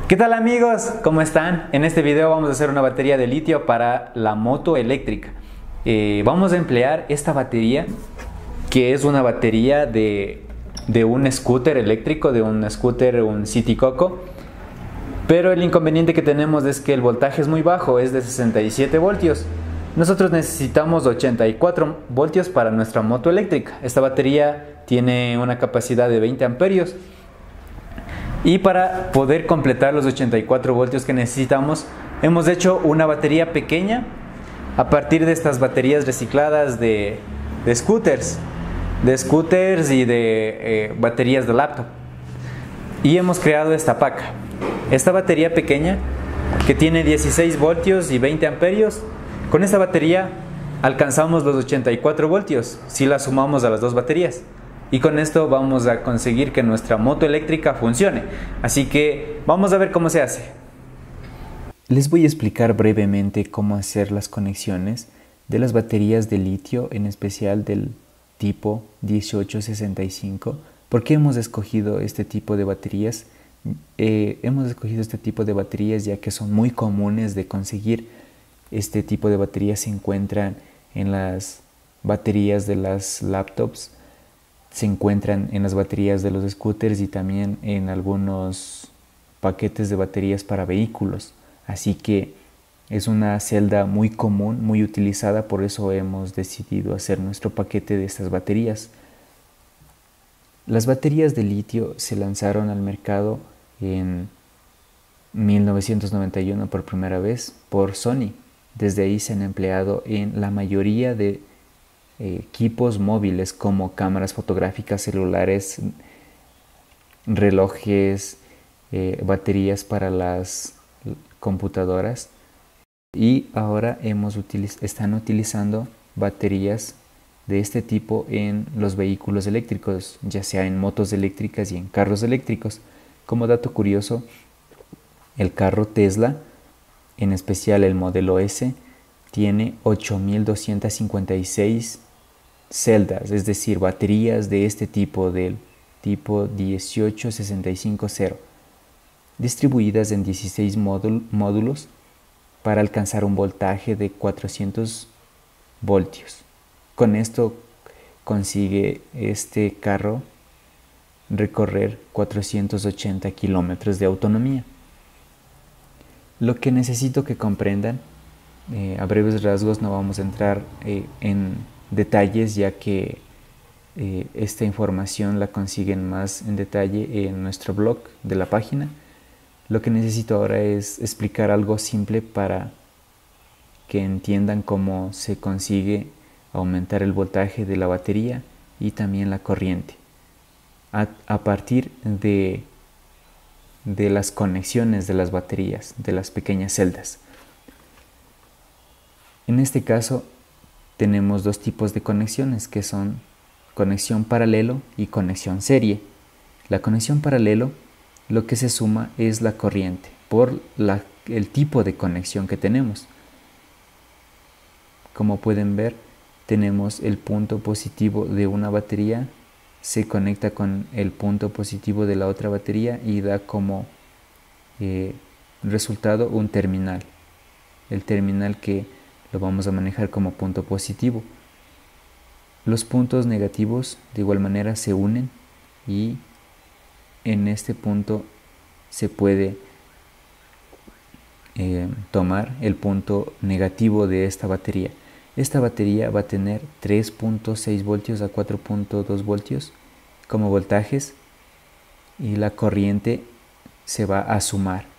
¿Qué tal amigos? ¿Cómo están? En este video vamos a hacer una batería de litio para la moto eléctrica. Vamos a emplear esta batería, que es una batería de un scooter eléctrico, un City Coco. Pero el inconveniente que tenemos es que el voltaje es muy bajo, es de 67 voltios. Nosotros necesitamos 84 voltios para nuestra moto eléctrica. Esta batería tiene una capacidad de 20 amperios. Y para poder completar los 84 voltios que necesitamos, hemos hecho una batería pequeña a partir de estas baterías recicladas de scooters y de baterías de laptop. Y hemos creado esta paca. Esta batería pequeña que tiene 16 voltios y 20 amperios, con esta batería alcanzamos los 84 voltios si la sumamos a las dos baterías. Y con esto vamos a conseguir que nuestra moto eléctrica funcione. Así que vamos a ver cómo se hace. Les voy a explicar brevemente cómo hacer las conexiones de las baterías de litio, en especial del tipo 1865. ¿Por qué hemos escogido este tipo de baterías? Hemos escogido este tipo de baterías ya que son muy comunes de conseguir. Este tipo de baterías se encuentran en las baterías de las laptops, se encuentran en las baterías de los scooters y también en algunos paquetes de baterías para vehículos. Así que es una celda muy común, muy utilizada, por eso hemos decidido hacer nuestro paquete de estas baterías. Las baterías de litio se lanzaron al mercado en 1991 por primera vez por Sony. Desde ahí se han empleado en la mayoría de equipos móviles como cámaras fotográficas, celulares, relojes, baterías para las computadoras, y ahora están utilizando baterías de este tipo en los vehículos eléctricos, ya sea en motos eléctricas y en carros eléctricos. Como dato curioso, el carro Tesla, en especial el modelo S, tiene 8256 celdas, es decir, baterías de este tipo, del tipo 18650, distribuidas en 16 módulos para alcanzar un voltaje de 400 voltios. Con esto consigue este carro recorrer 480 kilómetros de autonomía. Lo que necesito que comprendan, a breves rasgos, no vamos a entrar en detalles, ya que esta información la consiguen más en detalle en nuestro blog de la página. Lo que necesito ahora es explicar algo simple para que entiendan cómo se consigue aumentar el voltaje de la batería y también la corriente a partir de las conexiones de las baterías, de las pequeñas celdas. En este caso tenemos dos tipos de conexiones, que son conexión paralelo y conexión serie. La conexión paralelo, lo que se suma es la corriente por el tipo de conexión que tenemos. Como pueden ver, tenemos el punto positivo de una batería, se conecta con el punto positivo de la otra batería y da como resultado un terminal. El terminal que lo vamos a manejar como punto positivo. Los puntos negativos de igual manera se unen y en este punto se puede tomar el punto negativo de esta batería. Esta batería va a tener 3.6 voltios a 4.2 voltios como voltajes y la corriente se va a sumar.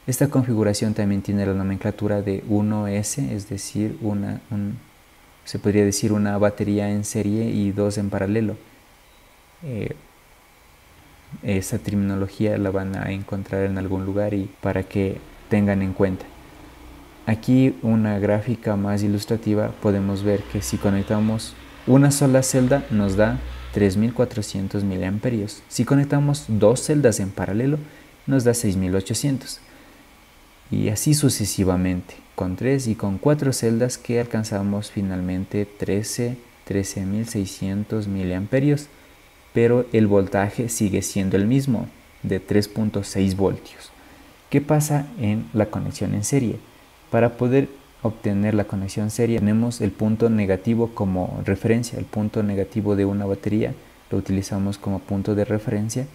Esta configuración también tiene la nomenclatura de 1S, es decir, se podría decir una batería en serie y dos en paralelo. Esta terminología la van a encontrar en algún lugar y para que tengan en cuenta. Aquí una gráfica más ilustrativa podemos ver que si conectamos una sola celda nos da 3400 miliamperios. Si conectamos dos celdas en paralelo nos da 6800. Y así sucesivamente, con 3 y con 4 celdas, que alcanzamos finalmente 13.600 miliamperios, pero el voltaje sigue siendo el mismo, de 3.6 voltios. ¿Qué pasa en la conexión en serie? Para poder obtener la conexión en serie tenemos el punto negativo como referencia. El punto negativo de una batería lo utilizamos como punto de referencia.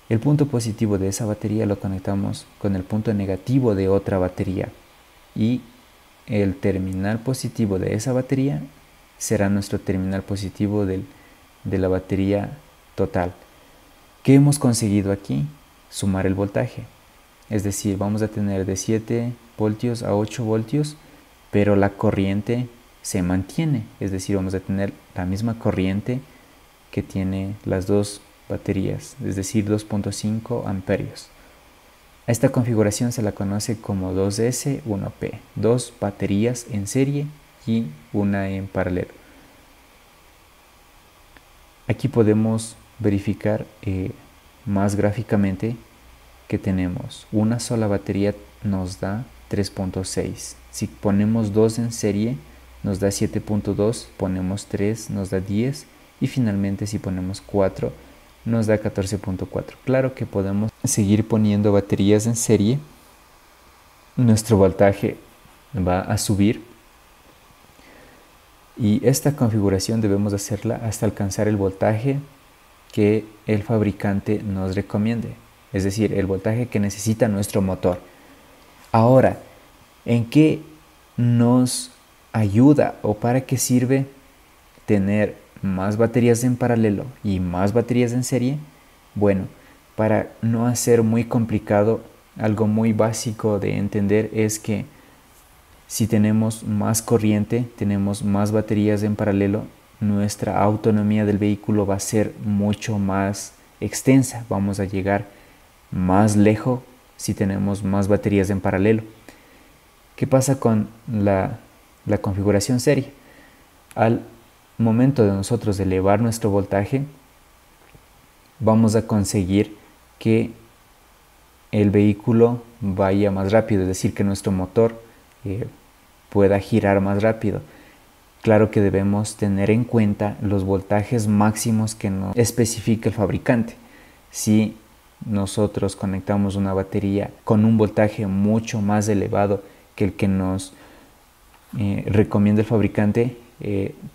El punto positivo de esa batería lo conectamos con el punto negativo de otra batería y el terminal positivo de esa batería será nuestro terminal positivo de la batería total. ¿Qué hemos conseguido aquí? Sumar el voltaje. Es decir, vamos a tener de 7 voltios a 8 voltios, pero la corriente se mantiene. Es decir, vamos a tener la misma corriente que tiene las dos baterías, es decir, 2.5 amperios. A esta configuración se la conoce como 2S, 1P, dos baterías en serie y una en paralelo. Aquí podemos verificar más gráficamente que tenemos una sola batería nos da 3.6. Si ponemos dos en serie nos da 7.2, ponemos 3 nos da 10 y finalmente si ponemos 4 nos da 14.4. Claro que podemos seguir poniendo baterías en serie, nuestro voltaje va a subir y esta configuración debemos hacerla hasta alcanzar el voltaje que el fabricante nos recomiende, es decir, el voltaje que necesita nuestro motor. Ahora, ¿en qué nos ayuda o para qué sirve tener más baterías en paralelo y más baterías en serie? Bueno, para no hacer muy complicado, algo muy básico de entender es que si tenemos más corriente, tenemos más baterías en paralelo, nuestra autonomía del vehículo va a ser mucho más extensa. Vamos a llegar más lejos si tenemos más baterías en paralelo. ¿Qué pasa con la configuración serie? Al momento de nosotros elevar nuestro voltaje, vamos a conseguir que el vehículo vaya más rápido, es decir, que nuestro motor pueda girar más rápido. Claro que debemos tener en cuenta los voltajes máximos que nos especifica el fabricante. Si nosotros conectamos una batería con un voltaje mucho más elevado que el que nos recomienda el fabricante,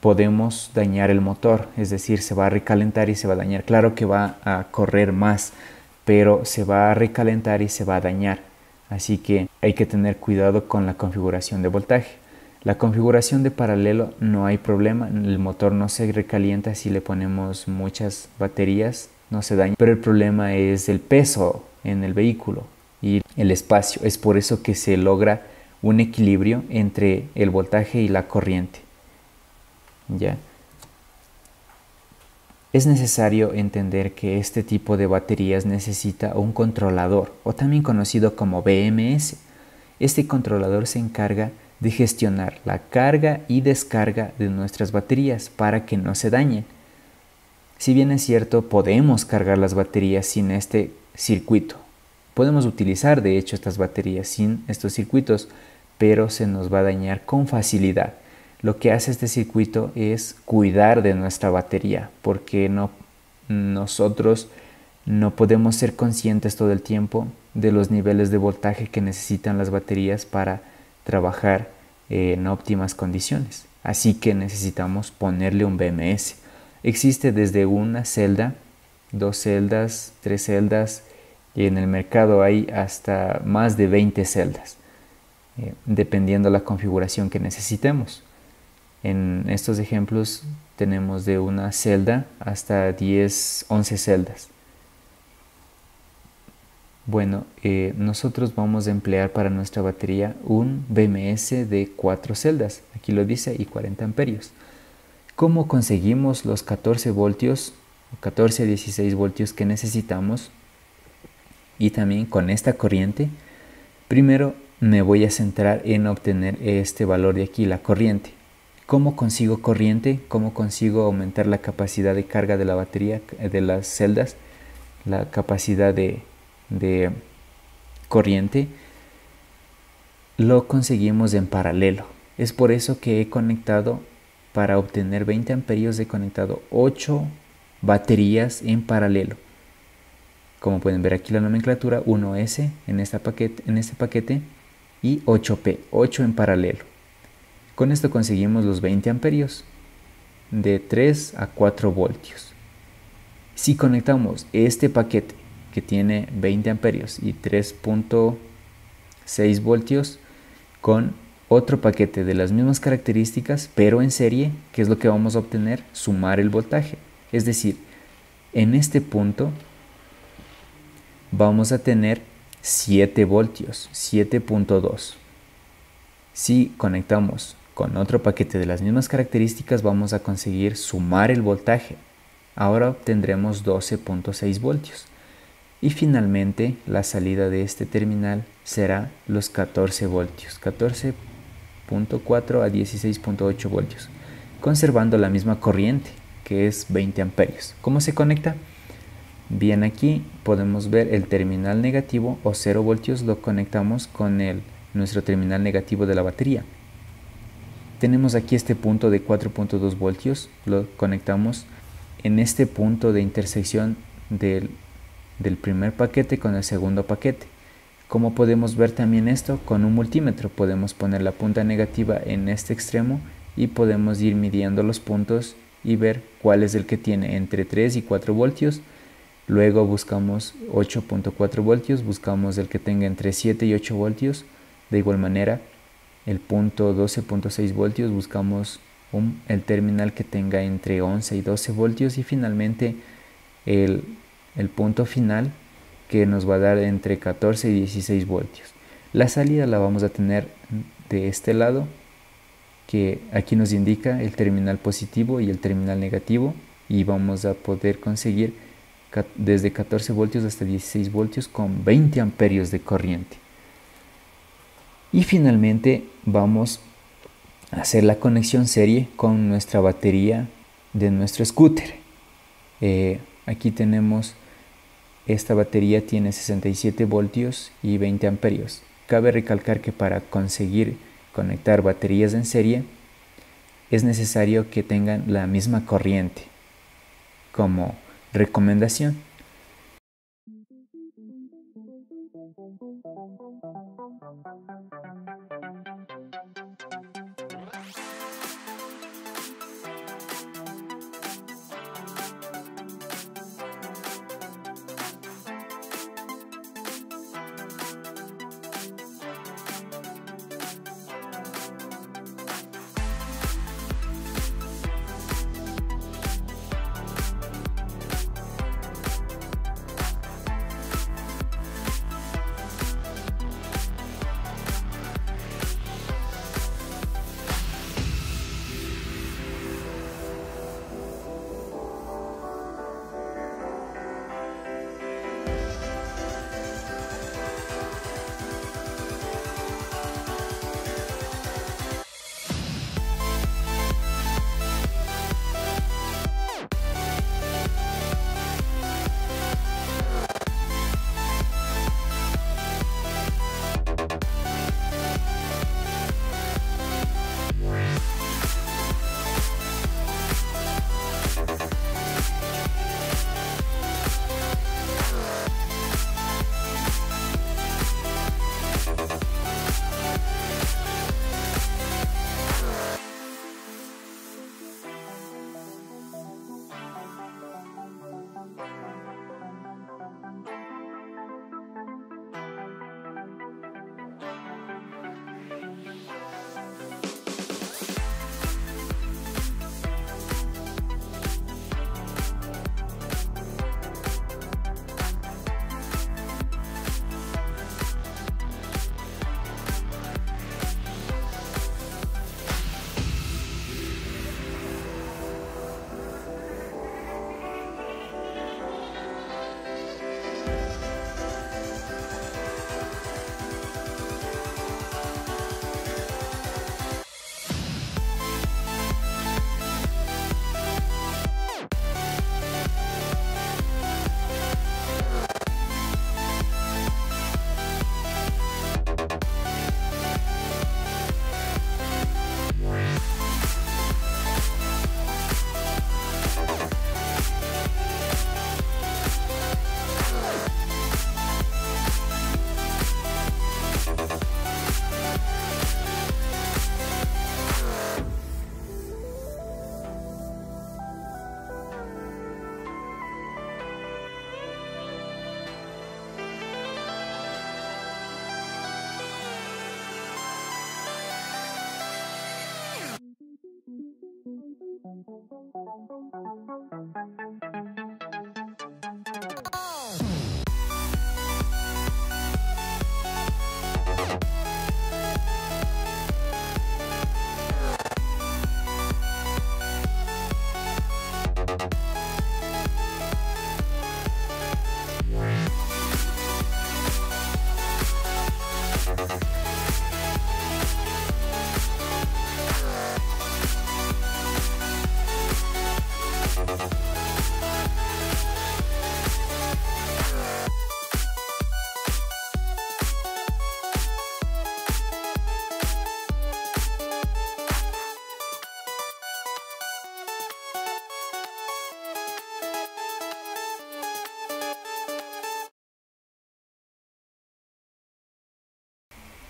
podemos dañar el motor, es decir, se va a recalentar y se va a dañar. Claro que va a correr más, pero se va a recalentar y se va a dañar. Así que hay que tener cuidado con la configuración de voltaje. La configuración de paralelo no hay problema, el motor no se recalienta si le ponemos muchas baterías, no se daña, pero el problema es el peso en el vehículo y el espacio. Es por eso que se logra un equilibrio entre el voltaje y la corriente. ¿Ya? Es necesario entender que este tipo de baterías necesita un controlador, o también conocido como BMS. Este controlador se encarga de gestionar la carga y descarga de nuestras baterías para que no se dañen. Si bien es cierto, podemos cargar las baterías sin este circuito. Podemos utilizar de hecho estas baterías sin estos circuitos, pero se nos va a dañar con facilidad. Lo que hace este circuito es cuidar de nuestra batería, porque nosotros no podemos ser conscientes todo el tiempo de los niveles de voltaje que necesitan las baterías para trabajar en óptimas condiciones. Así que necesitamos ponerle un BMS. Existe desde una celda, 2 celdas, 3 celdas, y en el mercado hay hasta más de 20 celdas, dependiendo la configuración que necesitemos. En estos ejemplos tenemos de una celda hasta 10, 11 celdas. Bueno, nosotros vamos a emplear para nuestra batería un BMS de 4 celdas, aquí lo dice, y 40 amperios. ¿Cómo conseguimos los 14 voltios, 14 a 16 voltios que necesitamos? Y también con esta corriente, primero me voy a centrar en obtener este valor de aquí, la corriente. ¿Cómo consigo corriente? ¿Cómo consigo aumentar la capacidad de carga de la batería, de las celdas? La capacidad de corriente lo conseguimos en paralelo. Es por eso que he conectado, para obtener 20 amperios, he conectado 8 baterías en paralelo. Como pueden ver aquí la nomenclatura, 1S en este paquete y 8P, 8 en paralelo. Con esto conseguimos los 20 amperios de 3 a 4 voltios. Si conectamos este paquete que tiene 20 amperios y 3.6 voltios con otro paquete de las mismas características, pero en serie, ¿qué es lo que vamos a obtener? Sumar el voltaje. Es decir, en este punto vamos a tener 7 voltios, 7.2. Si conectamos con otro paquete de las mismas características, vamos a conseguir sumar el voltaje. Ahora obtendremos 12.6 voltios. Y finalmente la salida de este terminal será los 14 voltios, 14.4 a 16.8 voltios, conservando la misma corriente, que es 20 amperios. ¿Cómo se conecta? Bien, aquí podemos ver el terminal negativo o 0 voltios lo conectamos con nuestro terminal negativo de la batería. Tenemos aquí este punto de 4.2 voltios, lo conectamos en este punto de intersección del primer paquete con el segundo paquete. ¿Cómo podemos ver también esto? Con un multímetro podemos poner la punta negativa en este extremo y podemos ir midiendo los puntos y ver cuál es el que tiene entre 3 y 4 voltios. Luego buscamos 8.4 voltios, buscamos el que tenga entre 7 y 8 voltios. De igual manera, el punto 12.6 voltios, buscamos el terminal que tenga entre 11 y 12 voltios y finalmente el punto final que nos va a dar entre 14 y 16 voltios. La salida la vamos a tener de este lado, que aquí nos indica el terminal positivo y el terminal negativo, y vamos a poder conseguir desde 14 voltios hasta 16 voltios con 20 amperios de corriente. Y finalmente vamos a hacer la conexión serie con nuestra batería de nuestro scooter. Aquí tenemos, esta batería tiene 67 voltios y 20 amperios. Cabe recalcar que para conseguir conectar baterías en serie es necesario que tengan la misma corriente. Como recomendación,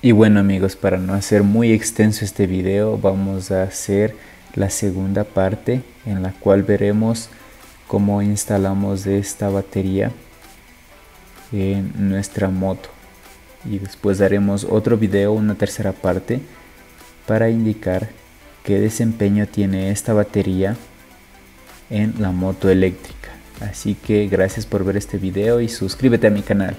Y bueno amigos, para no hacer muy extenso este video, vamos a hacer la segunda parte en la cual veremos cómo instalamos esta batería en nuestra moto. Y después haremos otro video, una tercera parte, para indicar qué desempeño tiene esta batería en la moto eléctrica. Así que gracias por ver este video y suscríbete a mi canal.